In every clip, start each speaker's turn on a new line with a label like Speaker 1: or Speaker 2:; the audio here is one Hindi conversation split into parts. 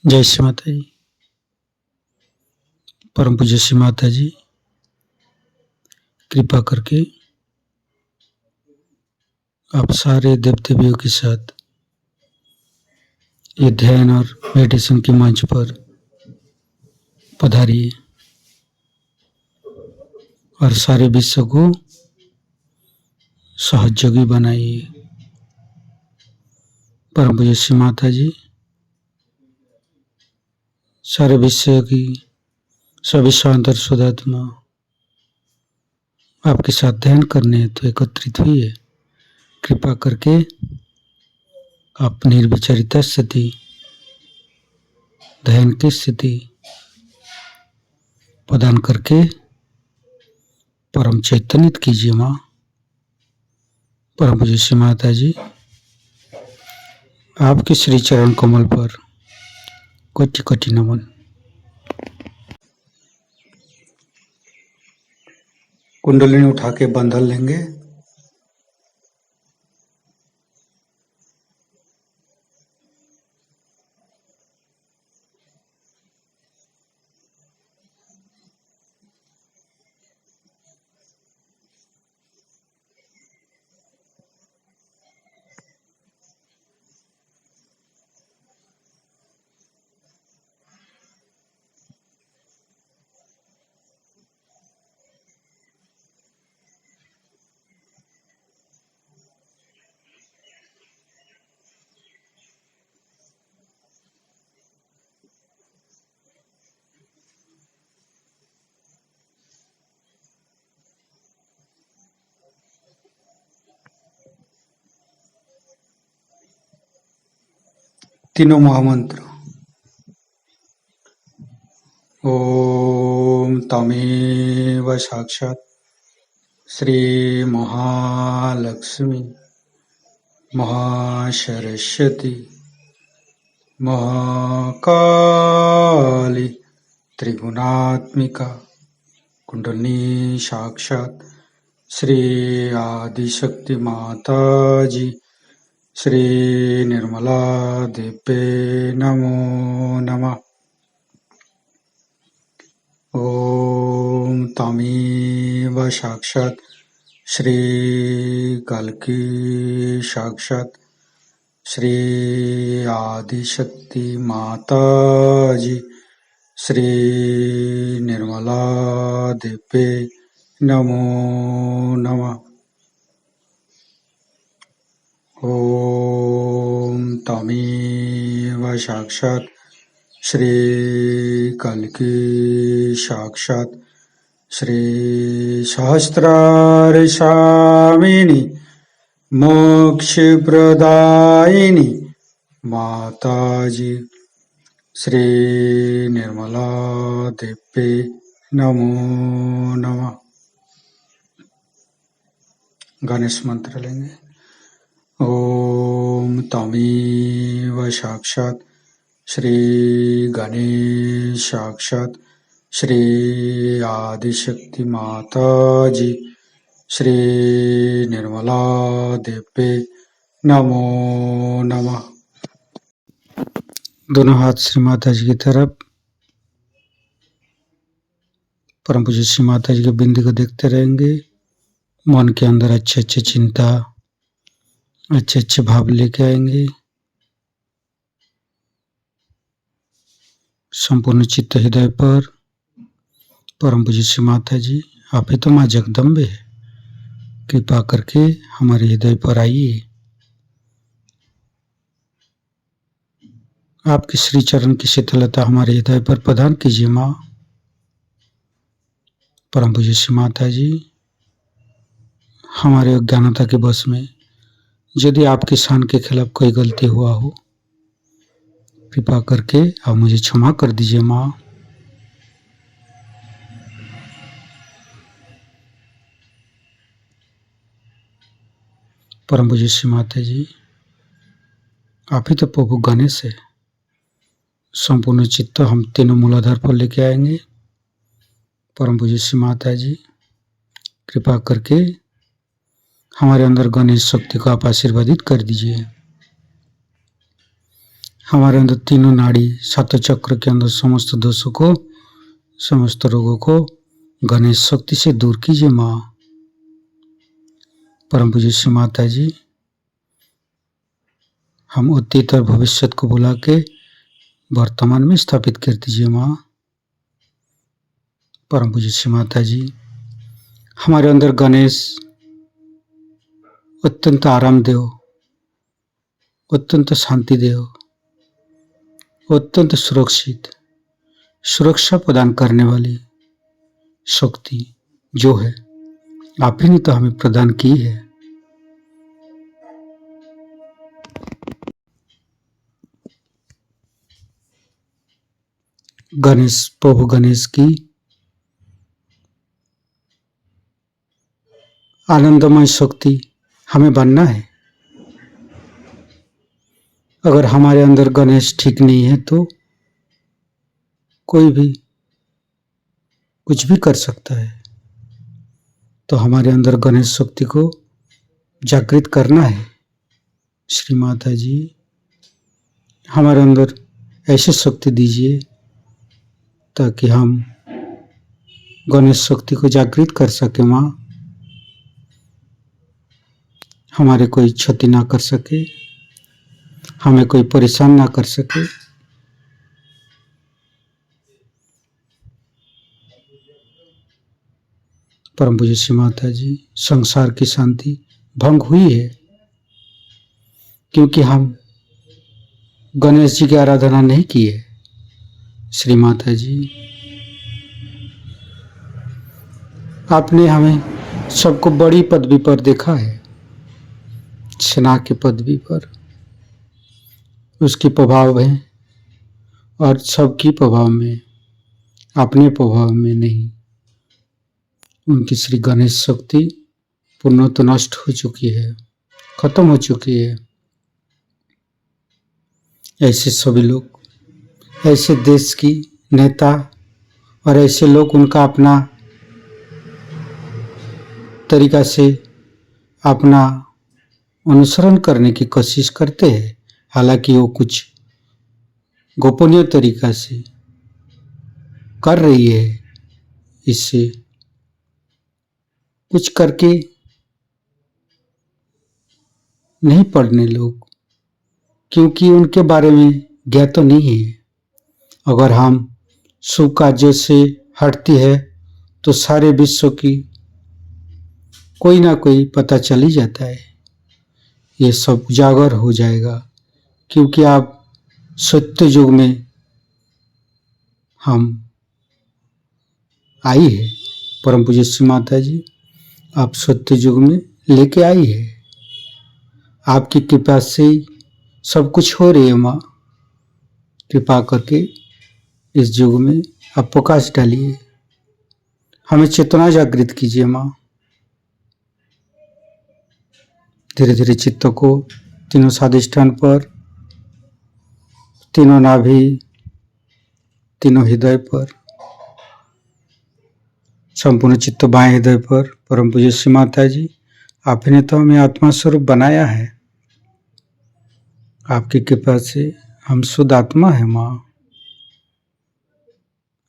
Speaker 1: जय श्री माता जी। परम पूज्य श्री माता जी कृपा करके आप सारे देव देवियों के साथ ये ध्यान और मेडिटेशन के मंच पर पधारिए और सारे विश्व को सहयोगी बनाइए। परम पूज्य श्री माता जी सारे विश्व की सभी शांत और शुद्धात्मा आपके साथ ध्यान करने तो एकत्रित हुई है। कृपा करके आप निर्विचरिता स्थिति, ध्यान की स्थिति प्रदान करके परम चैतन्यत कीजिए। माँ परम पूज्य श्री माता जी आपके श्री चरण कमल पर कोटि कोटि नमन। कुंडलिनी उठा के बंधन लेंगे। तीनों महामंत्र। ओम तमेव साक्षात् श्री महालक्ष्मी महासरस्वती महाकाली त्रिगुणात्मिका कुंडलिनी साक्षात् श्री आदिशक्ति माता जी श्री निर्मला देवे नमो नमः। ओम तमेव साक्षात् श्री कल्की साक्षात् श्री आदिशक्ति माता जी श्री निर्मला देवे नमो नमः। ओम तमेव साक्षात् श्री कल्की साक्षात् श्री सहस्रार स्वामिनी मोक्षप्रदायिनी माताजी श्री निर्मला देवे नमो नमः। गणेश मंत्र लेंगे। ओम तमेव साक्षात् श्री गणेश साक्षात् श्री आदिशक्ति माता जी श्री निर्मला देवे नमो नमः। दोनों हाथ श्री माता जी की तरफ। परम पूज्य श्री माता जी के बिंदी को देखते रहेंगे। मन के अंदर अच्छे अच्छे चिंता, अच्छे अच्छे भाव लेके आएंगे। संपूर्ण चित्त हृदय पर परम पूज्य श्री माता जी आप ही तो माँ जगदम्बे है। कृपा करके हमारे हृदय पर आइए। आपके श्री चरण की शीतलता हमारे हृदय पर प्रदान कीजिए। माँ परम पूज्य श्री माता जी हमारे अज्ञानता के बस में यदि आपके शान के खिलाफ कोई गलती हुआ हो कृपा करके आप मुझे क्षमा कर दीजिए। माँ परम पूज्य श्री माता जी आप ही तो प्रभु गणेश है। संपूर्ण चित्त हम तीनों मूलाधार पर लेके आएंगे। परम पूज्य श्री माता जी कृपा करके हमारे अंदर गणेश शक्ति को आप आशीर्वादित कर दीजिए। हमारे अंदर तीनों नाड़ी सातों चक्र के अंदर समस्त दोषों को, समस्त रोगों को गणेश शक्ति से दूर कीजिए माँ। परम पूज्य श्री माता जी, हम अतीत और भविष्य को बुला के वर्तमान में स्थापित कर दीजिए माँ। परम पूज्य श्री माता जी, हमारे अंदर गणेश अत्यंत आराम देव, अत्यंत शांति देव, अत्यंत सुरक्षा प्रदान करने वाली शक्ति जो है आप ही ने तो हमें प्रदान की है। गणेश प्रभु गणेश की आनंदमय शक्ति हमें बनना है। अगर हमारे अंदर गणेश ठीक नहीं है तो कोई भी कुछ भी कर सकता है। तो हमारे अंदर गणेश शक्ति को जागृत करना है। श्री माता जी, हमारे अंदर ऐसी शक्ति दीजिए ताकि हम गणेश शक्ति को जागृत कर सके माँ। हमारे कोई क्षति ना कर सके, हमें कोई परेशान ना कर सके। परम पूज्य श्री माता जी, संसार की शांति भंग हुई है क्योंकि हम गणेश जी की आराधना नहीं की है। श्री माता जी, आपने हमें सबको बड़ी पदवी पर देखा है, सेना की पदवी पर उसके प्रभाव है और सबकी प्रभाव में, अपने प्रभाव में नहीं। उनकी श्री गणेश शक्ति पूर्णतः नष्ट हो चुकी है, खत्म हो चुकी है। ऐसे सभी लोग, ऐसे देश की नेता और ऐसे लोग उनका अपना तरीका से अपना अनुसरण करने की कोशिश करते हैं। हालांकि वो कुछ गोपनीय तरीका से कर रही है, इससे कुछ करके नहीं पढ़ने लोग, क्योंकि उनके बारे में ज्ञात तो नहीं है। अगर हम शुभ कार्यों से हटती है तो सारे विश्व की कोई ना कोई पता चल ही जाता है। ये सब उजागर हो जाएगा क्योंकि आप सत्य युग में हम आई है। परम पूज्य श्री माता जी, आप सत्य युग में लेके आई है। आपकी कृपा से ही सब कुछ हो रही है माँ। कृपा करके इस युग में आप प्रकाश डालिए, हमें चेतना जागृत कीजिए माँ। धीरे धीरे चित्त को तीनों स्वादिष्ठान पर, तीनों नाभि, तीनों हृदय पर, संपूर्ण चित्त बाएं हृदय पर। परम पूज्य श्री माता जी, आपने तो हमें आत्मा स्वरूप बनाया है। आपकी कृपा से हम शुद्ध आत्मा है माँ।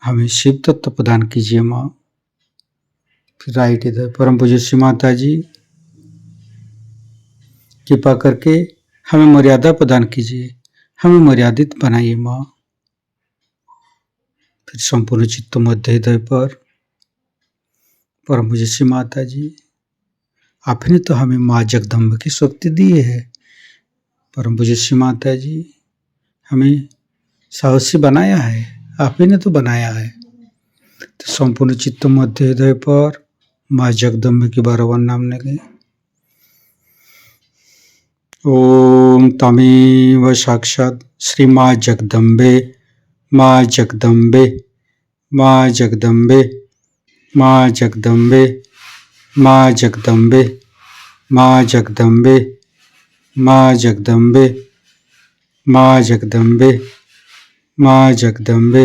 Speaker 1: हमें शिव तत्व प्रदान कीजिए माँ। फिर राइट हृदय, परम पूज्य श्री माता जी, कृपा करके हमें मर्यादा प्रदान कीजिए, हमें मर्यादित बनाइए माँ। फिर संपूर्ण चित्त मध्य हृदय पर। परम पूज्य श्री माता जी, आपने तो हमें माँ जगदम्बा की शक्ति दी है। परम पूज्य श्री माता जी, हमें साहसी बनाया है, आप ही ने तो बनाया है। तो संपूर्ण चित्त मध्य हृदय पर माँ जगदम्बा की 12 नाम लेंगे। ओम तमेव साक्षात श्री माँ जगदम्बे, माँ जगदम्बे, माँ जगदम्बे, माँ जगदम्बे, माँ जगदम्बे, माँ जगदम्बे, माँ जगदम्बे, माँ जगदम्बे, माँ जगदम्बे,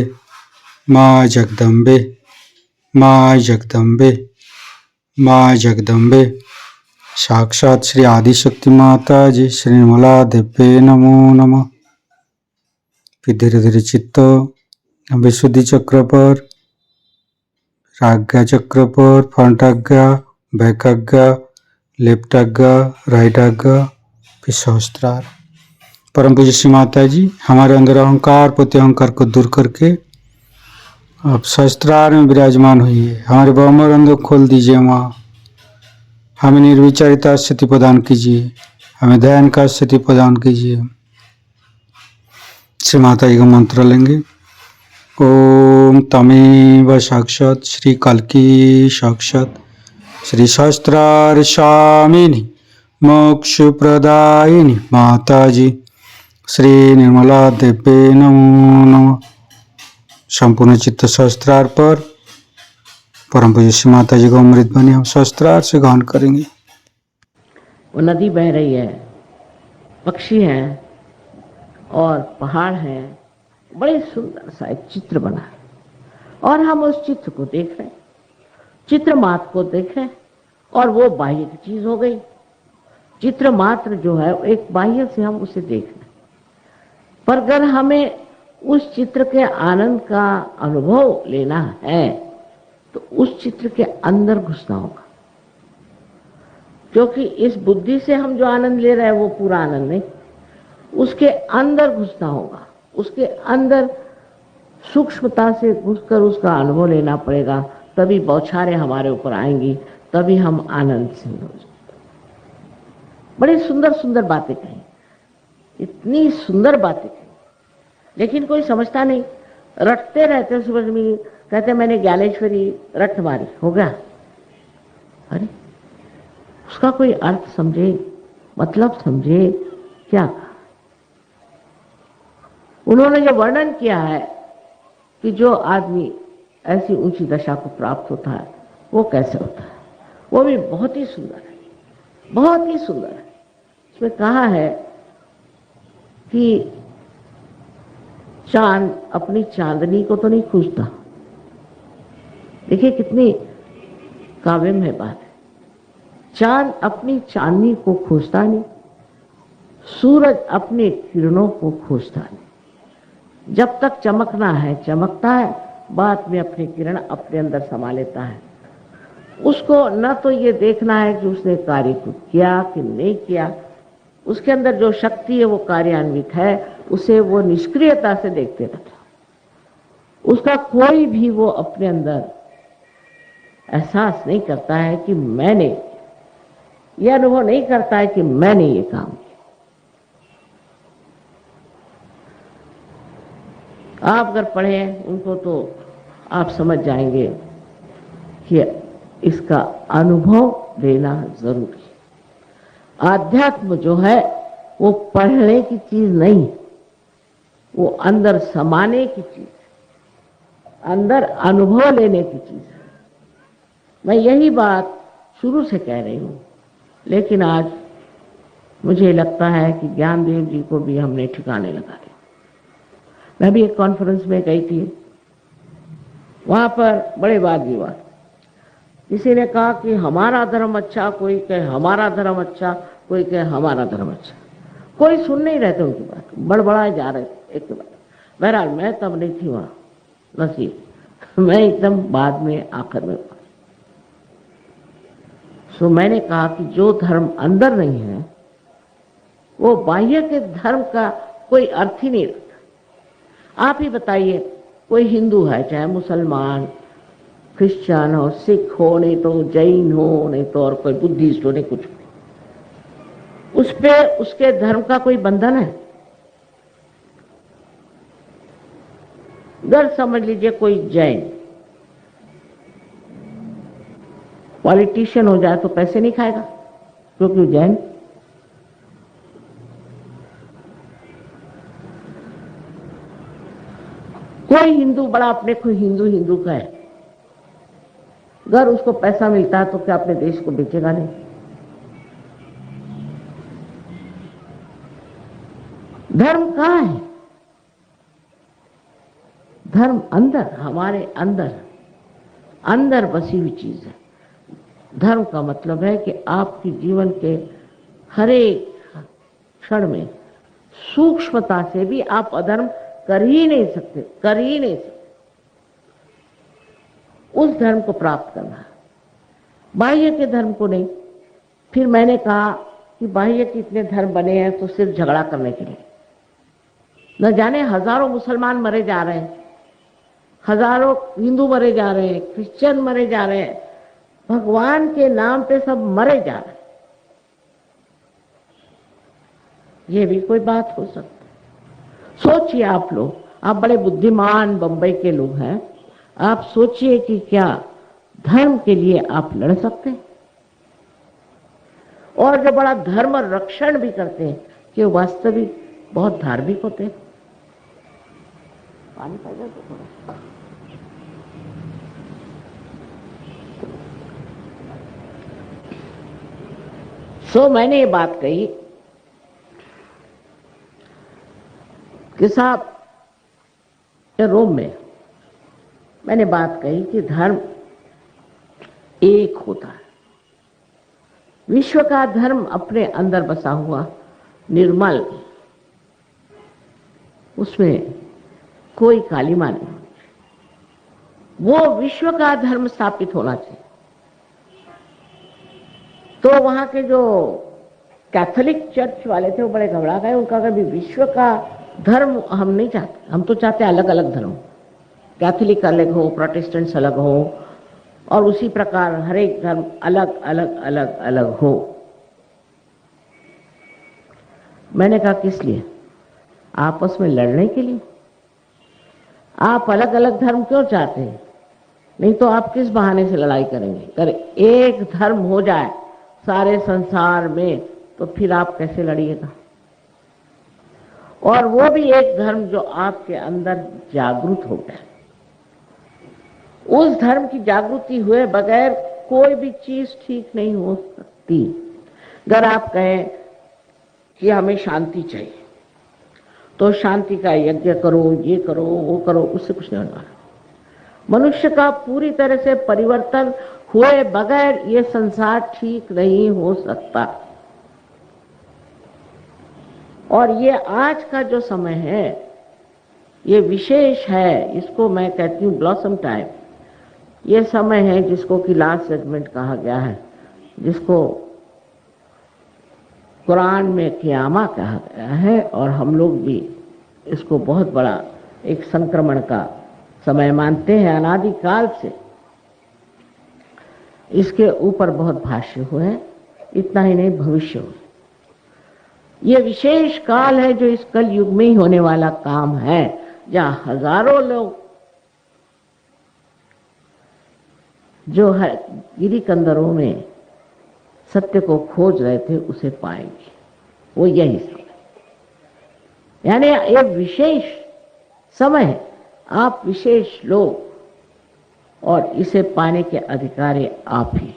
Speaker 1: माँ जगदम्बे, माँ जगदम्बे, माँ जगदम्बे। साक्षात श्री आदिशक्ति माता जी श्री निर्मला देव्ये नमो नमः। फिर धीरे धीरे चित्त विशुद्धि चक्र पर, आज्ञा चक्र पर, फ्रंट आज्ञा, बैक आज्ञा, लेफ्ट आज्ञा, राइट आज्ञा, फिर सहस्त्रार। परम पूज्य श्री माता जी हमारे अंदर अहंकार प्रति अहंकार को दूर करके आप सहस्त्रार में विराजमान हुई। हमारे बामर अंदर खोल दीजिए माँ, हमें निर्विचारिता स्थिति प्रदान कीजिए, हमें ध्यान का स्थिति प्रदान कीजिए। श्री माता जी का मंत्र लेंगे। ओम तमेव साक्षात् श्री कल्की साक्षात् श्री सहस्त्रार स्वामिनी मोक्ष प्रदायिनी माता जी श्री निर्मला देवी नमो नमः। संपूर्ण चित्त सहस्त्रार पर परम पूज्य श्री माता जी को अमृत बने हम सहस्त्रार से गान करेंगे।
Speaker 2: वो नदी बह रही है, पक्षी हैं और पहाड़ हैं, बड़े सुंदर सा एक चित्र बना है और हम उस चित्र को देख रहे हैं, चित्र मात्र को देख रहे हैं और वो बाह्य की चीज हो गई। चित्र मात्र जो है एक बाह्य से हम उसे देख रहे हैं, पर अगर हमें उस चित्र के आनंद का अनुभव लेना है तो उस चित्र के अंदर घुसना होगा, क्योंकि इस बुद्धि से हम जो आनंद ले रहे हैं वो पूरा आनंद नहीं, उसके अंदर घुसना होगा, उसके अंदर सूक्ष्मता से घुसकर उसका अनुभव लेना पड़ेगा, तभी बौछारें हमारे ऊपर आएंगी, तभी हम आनंद से हो जाएंगे। बड़ी सुंदर सुंदर बातें कही, इतनी सुंदर बातें कही, लेकिन कोई समझता नहीं, रटते रहते सुबह में, कहते मैंने ज्ञानेश्वरी रट मारी, हो गया। अरे उसका कोई अर्थ समझे, मतलब समझे, क्या कहा? उन्होंने जो वर्णन किया है कि जो आदमी ऐसी ऊंची दशा को प्राप्त होता है वो कैसे होता है, वो भी बहुत ही सुंदर है, बहुत ही सुंदर है। इसमें कहा है कि चांद अपनी चांदनी को तो नहीं खोजता, देखिए कितनी काव्य में बात है। चांद अपनी चांदनी को खोजता नहीं, सूरज अपने किरणों को खोजता नहीं। जब तक चमकना है चमकता है, बाद में अपनी किरण अपने अंदर समा लेता है। उसको न तो ये देखना है कि उसने कार्य को किया कि नहीं किया, उसके अंदर जो शक्ति है वो कार्यान्वित है, उसे वो निष्क्रियता से देखते रहता। उसका कोई भी वो अपने अंदर एहसास नहीं करता है कि मैंने, ये अनुभव नहीं करता है कि मैंने ये काम किया। आप अगर पढ़ें उनको तो आप समझ जाएंगे कि इसका अनुभव लेना जरूरी है। आध्यात्म जो है वो पढ़ने की चीज नहीं, वो अंदर समाने की चीज, अंदर अनुभव लेने की चीज है। मैं यही बात शुरू से कह रही हूं, लेकिन आज मुझे लगता है कि ज्ञानदेव जी को भी हमने ठिकाने लगा दिया। मैं भी एक कॉन्फ्रेंस में गई थी, वहां पर बड़े वाद विवाद, किसी ने कहा कि हमारा धर्म अच्छा, कोई कहे हमारा धर्म अच्छा, कोई कहे हमारा धर्म अच्छा, कोई सुन नहीं रहे थे उनकी बात, बड़बड़ाए जा रहे थे एक के बाद। बहरहाल मैं तब नहीं थी वहां, नसीब, मैं एकदम बाद में आखिर में। सो मैंने कहा कि जो धर्म अंदर नहीं है वो बाह्य के धर्म का कोई अर्थ ही नहीं रखता। आप ही बताइए, कोई हिंदू है, चाहे मुसलमान, क्रिश्चियन हो, सिख हो, नहीं तो जैन हो, नहीं तो और कोई बुद्धिस्ट हो, नहीं कुछ, उस पे उसके धर्म का कोई बंधन है? अगर समझ लीजिए कोई जैन पॉलिटिशियन हो जाए तो पैसे नहीं खाएगा क्योंकि जैन। कोई हिंदू बड़ा अपने को हिंदू हिंदू का है, अगर उसको पैसा मिलता है तो क्या अपने देश को बेचेगा? नहीं। धर्म कहाँ है? धर्म अंदर, हमारे अंदर, अंदर बसी हुई चीज है। धर्म का मतलब है कि आपके जीवन के हर एक क्षण में सूक्ष्मता से भी आप अधर्म कर ही नहीं सकते, कर ही नहीं सकते। उस धर्म को प्राप्त करना है, बाह्य के धर्म को नहीं। फिर मैंने कहा कि बाह्य के इतने धर्म बने हैं तो सिर्फ झगड़ा करने के लिए। न जाने हजारों मुसलमान मरे जा रहे हैं, हजारों हिंदू मरे जा रहे हैं, क्रिश्चियन मरे जा रहे हैं, भगवान के नाम पे सब मरे जा रहे हैं। ये भी कोई बात हो सकती? सोचिए आप लोग, आप बड़े बुद्धिमान बंबई के लोग हैं, आप सोचिए कि क्या धर्म के लिए आप लड़ सकते हैं? और जो बड़ा धर्म रक्षण भी करते हैं कि वास्तविक बहुत धार्मिक होते हैं। पानी पाइए तो थोड़ा। सो मैंने ये बात कही कि साहब रोम में मैंने बात कही कि धर्म एक होता है। विश्व का धर्म अपने अंदर बसा हुआ निर्मल, उसमें कोई कालिमा नहीं। वो विश्व का धर्म स्थापित होना चाहिए। तो वहां के जो कैथोलिक चर्च वाले थे वो बड़े घबरा गए। उनका कभी विश्व का धर्म हम नहीं चाहते, हम तो चाहते अलग अलग धर्म, कैथोलिक अलग हो, प्रोटेस्टेंट्स अलग हो, और उसी प्रकार हर एक धर्म अलग अलग अलग अलग हो। मैंने कहा किस लिए? आपस में लड़ने के लिए? आप अलग अलग धर्म क्यों चाहते हैं? नहीं तो आप किस बहाने से लड़ाई करेंगे? अगर एक धर्म हो जाए सारे संसार में तो फिर आप कैसे लड़िएगा? और वो भी एक धर्म जो आपके अंदर जागृत हो गया। उस धर्म की जागृति हुए बगैर कोई भी चीज ठीक नहीं हो सकती। अगर आप कहें कि हमें शांति चाहिए तो शांति का यज्ञ करो, ये करो, वो करो, उससे कुछ नहीं होने वाला। मनुष्य का पूरी तरह से परिवर्तन हुए बगैर ये संसार ठीक नहीं हो सकता। और ये आज का जो समय है ये विशेष है, इसको मैं कहती हूँ ब्लॉसम टाइम। ये समय है जिसको कि लास्ट सेगमेंट कहा गया है, जिसको कुरान में क़यामा कहा गया है, और हम लोग भी इसको बहुत बड़ा एक संक्रमण का समय मानते हैं। अनादिकाल से इसके ऊपर बहुत भाष्य हुए हैं, इतना ही नहीं भविष्य हुए। ये विशेष काल है जो इस कल युग में ही होने वाला काम है, जहां हजारों लोग जो है गिरी कंदरों में सत्य को खोज रहे थे उसे पाएंगे। वो यही समय, यानी एक विशेष समय है, आप विशेष लोग, और इसे पाने के अधिकारी आप ही,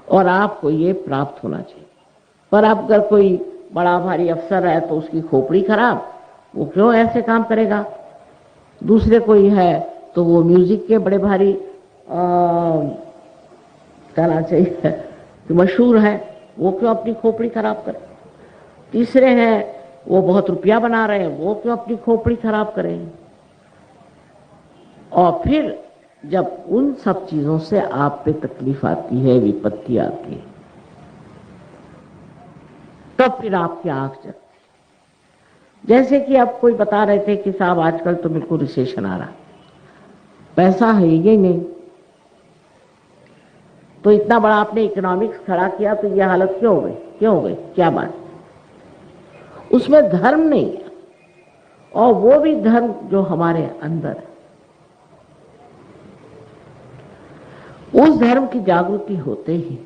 Speaker 2: और आपको ये प्राप्त होना चाहिए। पर आप अगर कोई बड़ा भारी अफसर है तो उसकी खोपड़ी खराब, वो क्यों ऐसे काम करेगा? दूसरे कोई है तो वो म्यूजिक के बड़े भारी कहना चाहिए कि मशहूर है, वो क्यों अपनी खोपड़ी खराब करे? तीसरे हैं वो बहुत रुपया बना रहे हैं, वो क्यों अपनी खोपड़ी खराब करें? और फिर जब उन सब चीजों से आप पे तकलीफ आती है, विपत्ति आती है, तब फिर आपकी आंख जगती। जैसे कि आप कोई बता रहे थे कि साहब आजकल तो मेरे को रिसेशन आ रहा, पैसा है ही नहीं, तो इतना बड़ा आपने इकोनॉमिक्स खड़ा किया तो ये हालत क्यों हो गई? क्यों हो गई? क्या बात? उसमें धर्म नहीं है, और वो भी धर्म जो हमारे अंदर है। उस धर्म की जागृति होते ही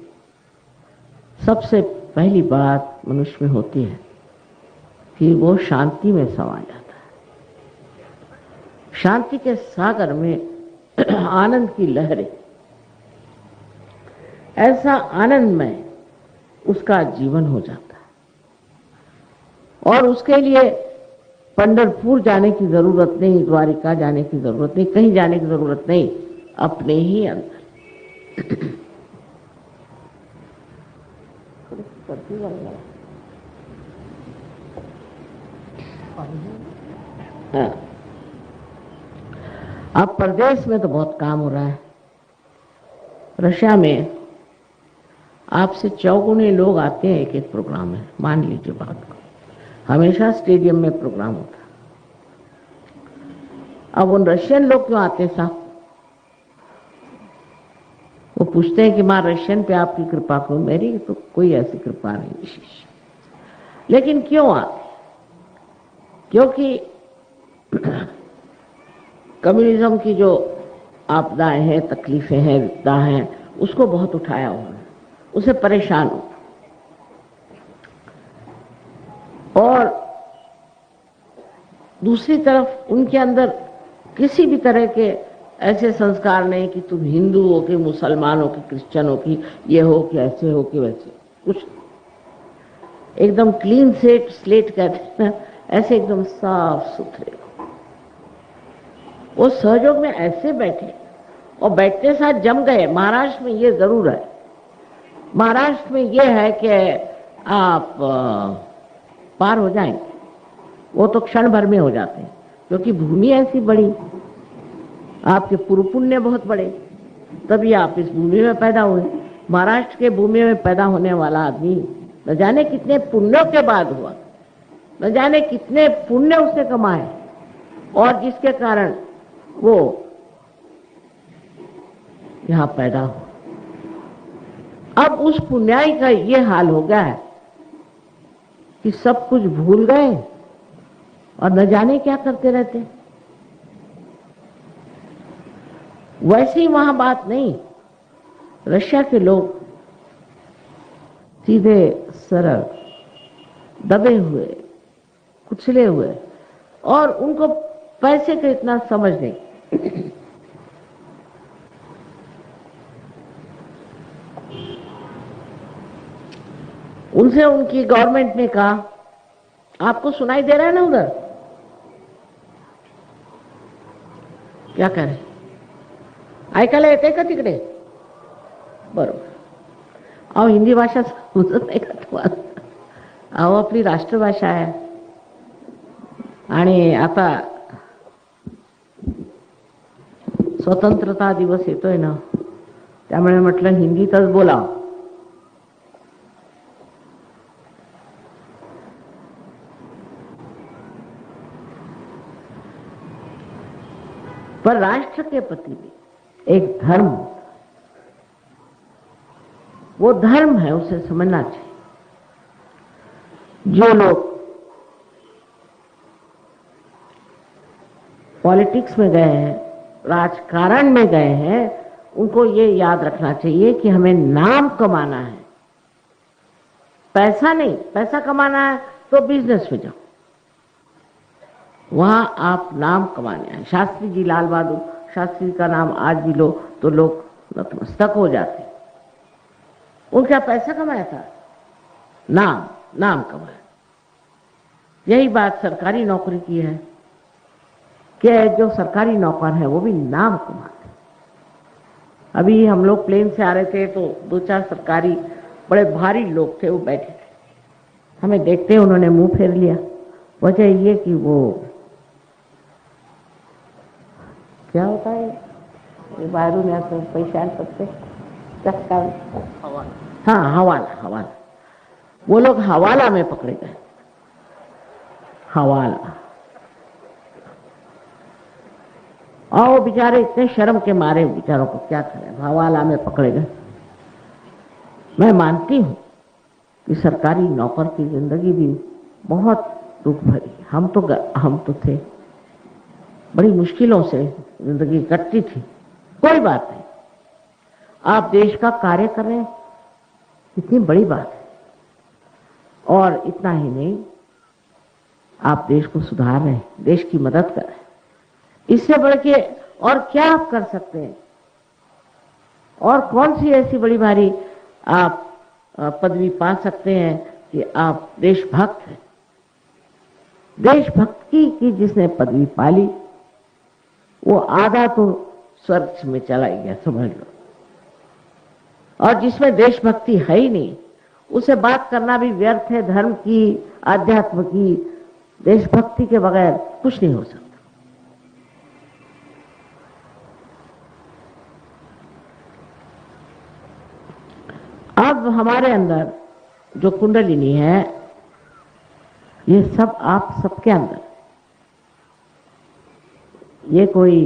Speaker 2: सबसे पहली बात मनुष्य में होती है कि वो शांति में समा जाता है। शांति के सागर में आनंद की लहरें, ऐसा आनंदमय उसका जीवन हो जाता है। और उसके लिए पंढरपुर जाने की जरूरत नहीं, द्वारिका जाने की जरूरत नहीं, कहीं जाने की जरूरत नहीं, अपने ही अंदर। हाँ। अब प्रदेश में तो बहुत काम हो रहा है। रशिया में आपसे चौगुने लोग आते हैं एक एक प्रोग्राम में, मान लीजिए बात को, हमेशा स्टेडियम में प्रोग्राम होता है। अब उन रशियन लोग क्यों आते हैं साहब? वो पूछते हैं कि माँ रशियन पे आपकी कृपा क्यों? मेरी तो कोई ऐसी कृपा नहीं विशेष, लेकिन क्यों आते? क्योंकि कम्युनिज्म की जो आपदाएं हैं, तकलीफें हैं, विपदा हैं, उसको बहुत उठाया उन्होंने, उसे परेशान हो। और दूसरी तरफ उनके अंदर किसी भी तरह के ऐसे संस्कार नहीं कि तुम हिंदू हो कि मुसलमान हो कि क्रिश्चियन हो कि ये हो कि ऐसे हो कि वैसे, कुछ एकदम क्लीन स्लेट कहते हैं, ऐसे एकदम साफ सुथरे। वो सहयोग में ऐसे बैठे और बैठते साथ जम गए। महाराष्ट्र में ये जरूर है, महाराष्ट्र में ये है कि आप पार हो जाएंगे, वो तो क्षण भर में हो जाते हैं, क्योंकि भूमि ऐसी बड़ी, आपके पूर्व पुण्य बहुत बड़े, तभी आप इस भूमि में पैदा हुए। महाराष्ट्र के भूमि में पैदा होने वाला आदमी न जाने कितने पुण्यों के बाद हुआ, न जाने कितने पुण्य उसने कमाए, और जिसके कारण वो यहां पैदा हो। अब उस पुण्याई का ये हाल हो गया है कि सब कुछ भूल गए और न जाने क्या करते रहते। वैसे ही वहां बात नहीं, रशिया के लोग सीधे सरल, दबे हुए, कुचले हुए, और उनको पैसे का इतना समझ नहीं। उनसे उनकी गवर्नमेंट ने कहा, आपको सुनाई दे रहा है ना उधर? क्या करें? ऐकायला येते का तिकडे? बरोबर. अहो हिंदी भाषा समजत नाही का तुम्हाला? अहो आपली राष्ट्रभाषा आहे, आणि आता स्वतंत्रता दिवस येतोय ना, त्यामुळे म्हटलं हिंदीतच बोलावं. पर राष्ट्र के प्रति भी एक धर्म, वो धर्म है, उसे समझना चाहिए। जो लोग पॉलिटिक्स में गए हैं, राजकारण में गए हैं, उनको ये याद रखना चाहिए कि हमें नाम कमाना है, पैसा नहीं। पैसा कमाना है तो बिजनेस में जाओ, वहां आप नाम कमाने हैं। शास्त्री जी, लाल बहादुर शास्त्री का नाम आज भी लो तो लोग नतमस्तक हो जाते। उनका पैसा कमाया था? नाम कमाया। यही बात सरकारी नौकरी की है कि जो सरकारी नौकर है वो भी नाम कमाते। अभी हम लोग प्लेन से आ रहे थे तो 2-4 सरकारी बड़े भारी लोग थे, वो बैठे थे, हमें देखते उन्होंने मुंह फेर लिया। वजह ये कि वो क्या होता है ये बाहरों में आते पैसे आ सकते, हाँ हवाला, वो लोग हवाला में पकड़े गए। हवाला, और वो बेचारे इतने शर्म के मारे, बेचारों को क्या करें, हवाला में पकड़े गए। मैं मानती हूं कि सरकारी नौकर की जिंदगी भी बहुत दुख भरी। हम तो थे, बड़ी मुश्किलों से जिंदगी कटती थी। कोई बात नहीं, आप देश का कार्य कर रहे हैं, कितनी बड़ी बात है। और इतना ही नहीं, आप देश को सुधार रहे हैं, देश की मदद कर रहे हैं। इससे बढ़ के और क्या आप कर सकते हैं? और कौन सी ऐसी बड़ी भारी आप पदवी पा सकते हैं कि आप देशभक्त हैं? देशभक्ति की जिसने पदवी पाली वो आधा तो स्वर्ग में चला गया, समझ लो। और जिसमें देशभक्ति है ही नहीं, उसे बात करना भी व्यर्थ है। धर्म की, आध्यात्म की, देशभक्ति के बगैर कुछ नहीं हो सकता। अब हमारे अंदर जो कुंडलिनी है, ये सब आप सबके अंदर, ये कोई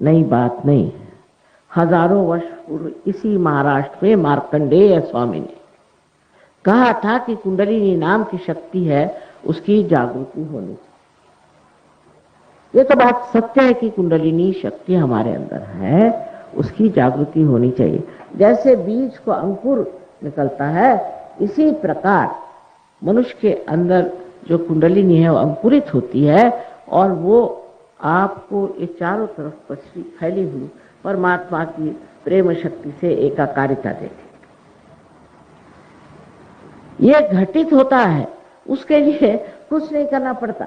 Speaker 2: नई बात नहीं। हजारों वर्ष पूर्व इसी महाराष्ट्र में मार्कंडेय स्वामी ने कहा था कि कुंडलिनी नाम की शक्ति है, उसकी जागृति होनी चाहिए। ये तो बात सत्य है कि कुंडलिनी शक्ति हमारे अंदर है, उसकी जागृति होनी चाहिए। जैसे बीज को अंकुर निकलता है, इसी प्रकार मनुष्य के अंदर जो कुंडलिनी है वो अंकुरित होती है और वो आपको ये चारों तरफ फैली हुई परमात्मा की प्रेम शक्ति से एकाकारिता देती। ये घटित होता है, उसके लिए कुछ नहीं करना पड़ता।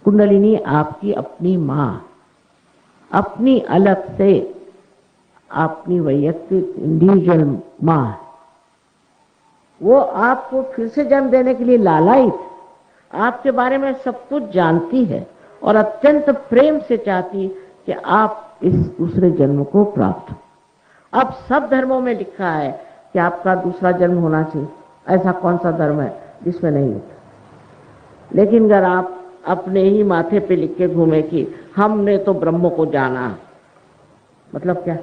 Speaker 2: कुंडलिनी आपकी अपनी माँ, अपनी अलग से अपनी वैयक्तिक इंडिविजुअल माँ, वो आपको फिर से जन्म देने के लिए लालायित, आपके बारे में सब कुछ जानती है और अत्यंत प्रेम से चाहती कि आप इस दूसरे जन्म को प्राप्त हो। अब सब धर्मों में लिखा है कि आपका दूसरा जन्म होना चाहिए। ऐसा कौन सा धर्म है जिसमें नहीं लिखा? लेकिन अगर आप अपने ही माथे पे लिख के घूमे कि हमने तो ब्रह्म को जाना, मतलब क्या?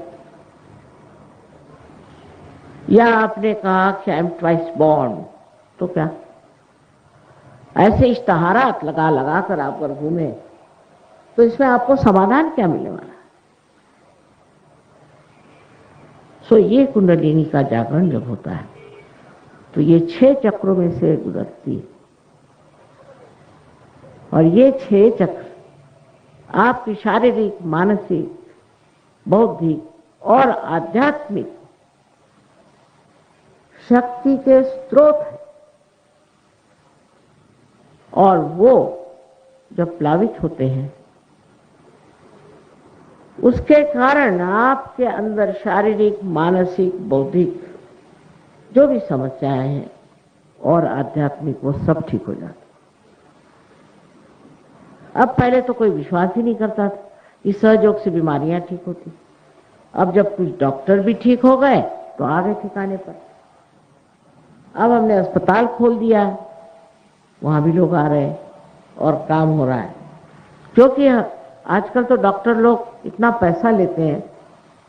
Speaker 2: या आपने कहा कि आई एम ट्वाइस बॉर्न, तो क्या? ऐसे इश्तहारात लगा लगा कर आप अगर घूमे तो इसमें आपको समाधान क्या मिलने वाला है? सो ये कुंडलिनी का जागरण जब होता है तो ये 6 चक्रों में से गुजरती है और ये 6 चक्र आपकी शारीरिक, मानसिक, बौद्धिक और आध्यात्मिक शक्ति के स्रोत है। और वो जब प्लावित होते हैं उसके कारण आपके अंदर शारीरिक, मानसिक, बौद्धिक जो भी समस्याएं हैं और आध्यात्मिक, वो सब ठीक हो जाते। अब पहले तो कोई विश्वास ही नहीं करता था कि सहयोग से बीमारियां ठीक होती। अब जब कुछ डॉक्टर भी ठीक हो गए तो आ गए ठिकाने पर। अब हमने अस्पताल खोल दिया है, वहां भी लोग आ रहे हैं और काम हो रहा है। क्योंकि आजकल तो डॉक्टर लोग इतना पैसा लेते हैं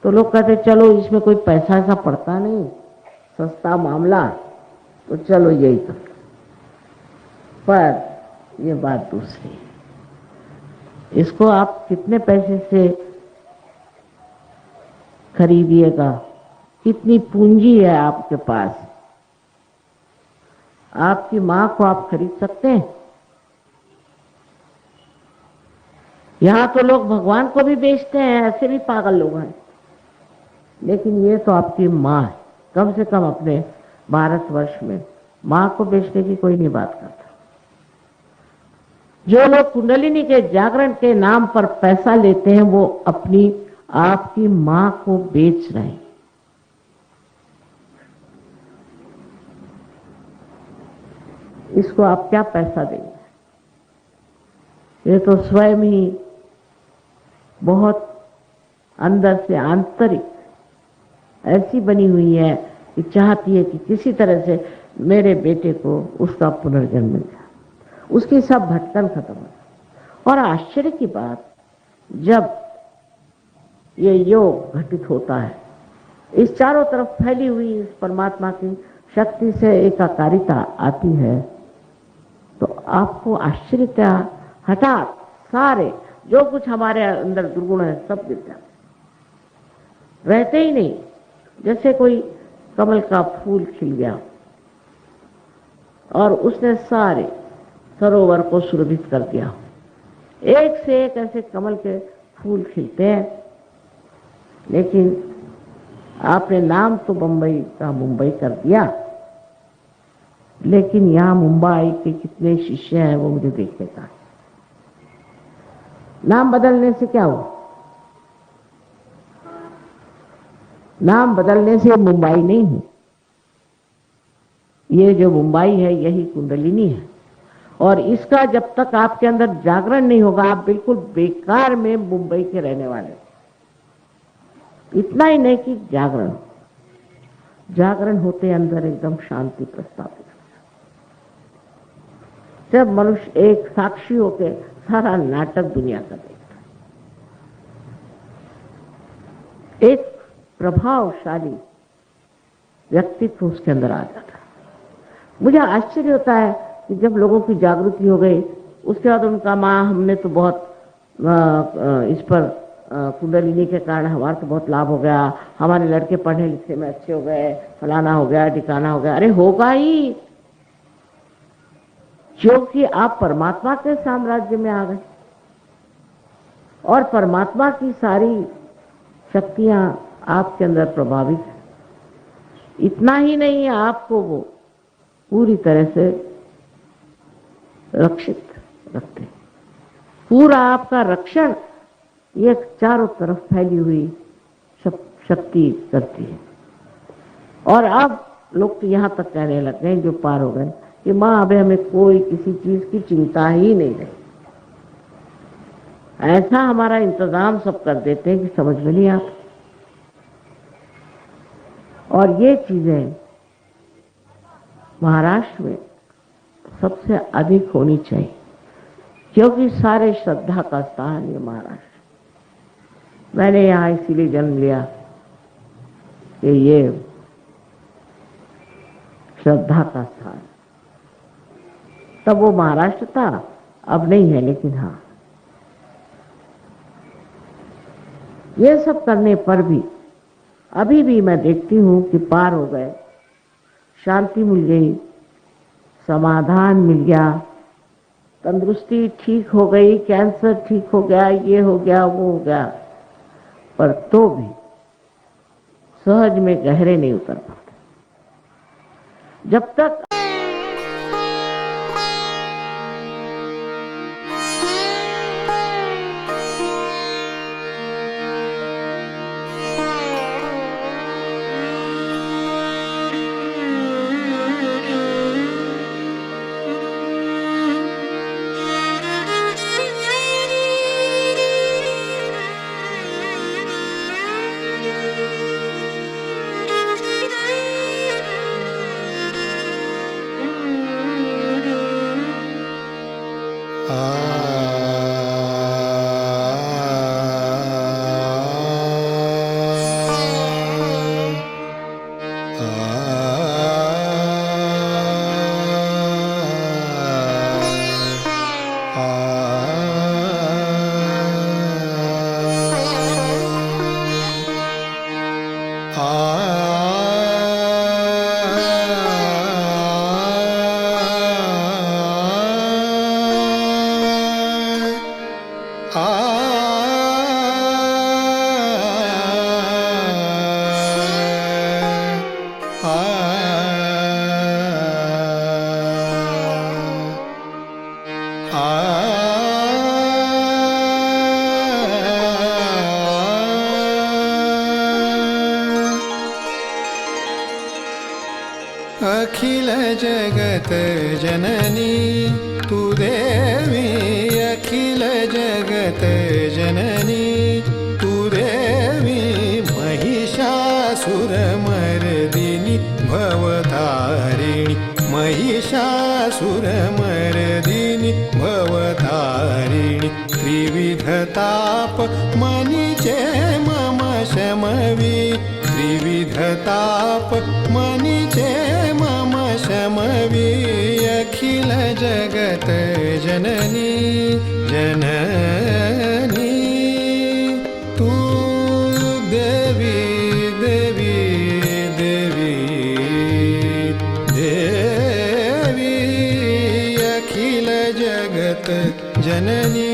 Speaker 2: तो लोग कहते चलो इसमें कोई पैसा ऐसा पड़ता नहीं, सस्ता मामला, तो चलो यही कर। पर ये बात दूसरी है, इसको आप कितने पैसे से खरीदिएगा, कितनी पूंजी है आपके पास? आपकी मां को आप खरीद सकते हैं? यहां तो लोग भगवान को भी बेचते हैं, ऐसे भी पागल लोग हैं। लेकिन ये तो आपकी मां है। कम से कम अपने भारतवर्ष में मां को बेचने की कोई नहीं बात करता। जो लोग कुंडलिनी के जागरण के नाम पर पैसा लेते हैं वो अपनी आपकी मां को बेच रहे हैं। इसको आप क्या पैसा देंगे? ये तो स्वयं ही बहुत अंदर से आंतरिक ऐसी बनी हुई है कि चाहती है कि किसी तरह से मेरे बेटे को उसका पुनर्जन्म मिल जाए, उसकी सब भटकन खत्म हो जाए। और आश्चर्य की बात, जब ये योग घटित होता है, इस चारों तरफ फैली हुई इस परमात्मा की शक्ति से एकाकारिता आती है, तो आपको आश्चर्यता हठात सारे जो कुछ हमारे अंदर दुर्गुण है सब गिर जाते, रहते ही नहीं। जैसे कोई कमल का फूल खिल गया और उसने सारे सरोवर को सुरभित कर दिया। एक से एक ऐसे कमल के फूल खिलते हैं, लेकिन आपने नाम तो बंबई का मुंबई कर दिया, लेकिन यहां मुंबई के कितने शिष्य हैं वो मुझे देखने का है। नाम बदलने से क्या हुआ? नाम बदलने से मुंबई नहीं है। ये जो मुंबई है यही कुंडलिनी है। और इसका जब तक आपके अंदर जागरण नहीं होगा, आप बिल्कुल बेकार में मुंबई के रहने वाले हो। इतना ही नहीं कि जागरण होते अंदर एकदम शांति प्रस्तावित। जब मनुष्य एक साक्षी होके सारा नाटक दुनिया का देखता है, एक प्रभावशाली व्यक्तित्व उसके अंदर आ जाता है। मुझे आश्चर्य होता है कि जब लोगों की जागृति हो गई, उसके बाद उनका माँ हमने तो बहुत इस पर कुंडलिनी के कारण हमारा तो बहुत लाभ हो गया, हमारे लड़के पढ़ने लिखने में अच्छे हो गए, फलाना हो गया, ठिकाना हो गया। अरे होगा ही, क्योंकि आप परमात्मा के साम्राज्य में आ गए और परमात्मा की सारी शक्तियां आपके अंदर प्रभावित है। इतना ही नहीं है, आपको वो पूरी तरह से रक्षित रखते, पूरा आपका रक्षण ये चारों तरफ फैली हुई शक्ति करती है। और अब लोग तो यहां तक कहने लग गए जो पार हो गए कि माँ अबे हमें कोई किसी चीज की चिंता ही नहीं रही। ऐसा हमारा इंतजाम सब कर देते हैं कि समझ में नहीं आता। और ये चीजें महाराष्ट्र में सबसे अधिक होनी चाहिए, क्योंकि सारे श्रद्धा का स्थान ये महाराष्ट्र। मैंने यहाँ इसीलिए जन्म लिया कि ये श्रद्धा का स्थान। तब वो महाराष्ट्र था, अब नहीं है, लेकिन हाँ, ये सब करने पर भी अभी भी मैं देखती हूँ कि पार हो गए, शांति मिल गई, समाधान मिल गया, तंदुरुस्ती ठीक हो गई, कैंसर ठीक हो गया, ये हो गया, वो हो गया, पर तो भी सहज में गहरे नहीं उतर पाते जब तक
Speaker 3: अखिल जगत जननी तू देवी, अखिल जगत जननी तू देवी, महिषासुरमर्दिनी भवतारिणी, महिषासुरमर्दिनी भवतारिणी, त्रिविधताप मनिचे मम शमवी, त्रिविधताप मनिचे मम शमवी, अखिल जगत जननी जननी तू देवी देवी देवी देवी, अखिल जगत जननी।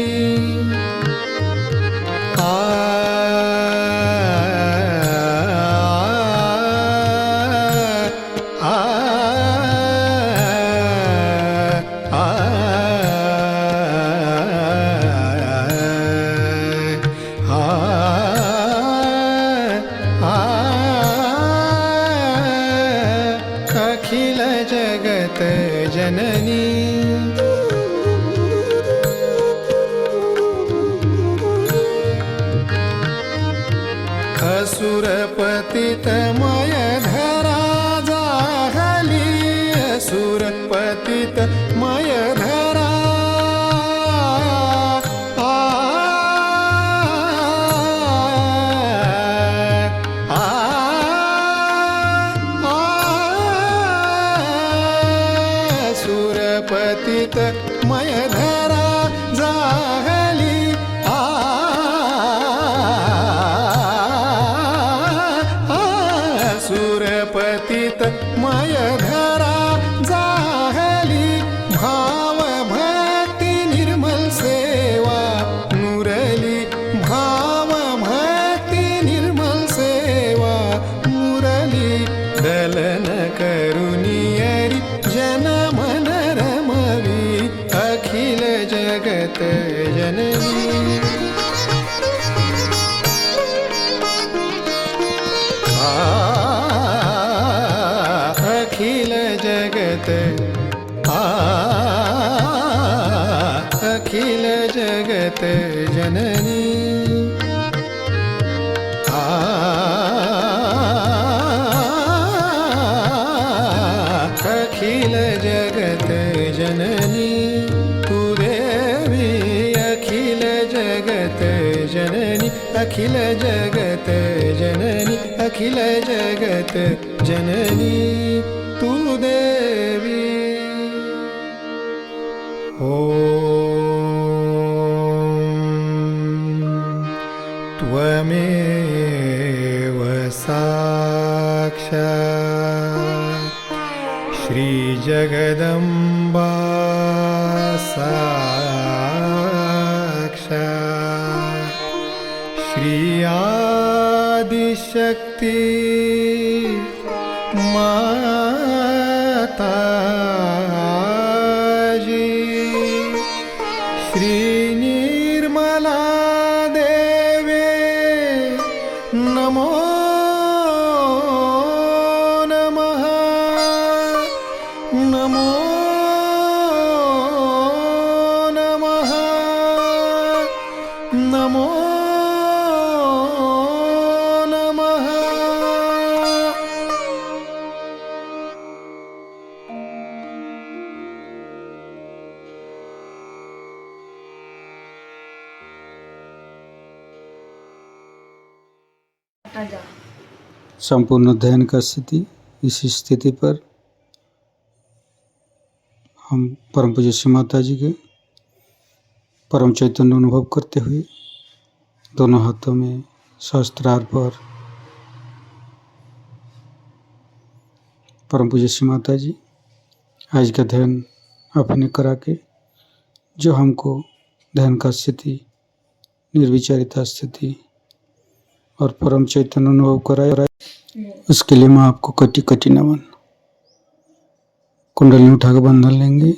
Speaker 3: अखिल जगत जननी असुर पतितमय धरा जाहली असुर पतितमय धरा सुरपतितमय धरा जाहली सुरपतितमय धरा जाहली भाव भक्ति निर्मल सेवा मुरली भाव भक्ति निर्मल सेवा मुरली दलन करुनियरी जन मन रमवी अखिल जगत जननी अखिल जगत अखिल जगत जननी अखिल जगत जननी तू देवी अखिल जगत जननी अखिल जगत जननी अखिल जगत जननी तू देवी त्वमेव साक्षात् श्रीजगदम्बा साक्षात् श्री आदिशक्ति माताजी श्री निर्मला देवे नमो नमः नमो नमः नमो नमः
Speaker 1: संपूर्ण ध्यान का स्थिति। इस स्थिति पर हम परम पूज्य श्री माता जी के परम चैतन्य अनुभव करते हुए दोनों हाथों में सहस्त्रार पर परम पूज्य श्री माता जी आज का ध्यान आपने करा के जो हमको ध्यान का स्थिति, निर्विचारिता स्थिति और परम चैतन्य अनुभव कराया, उसके लिए मैं आपको कटी कटी नमन। कुंडली उठाकर बंधन लेंगे।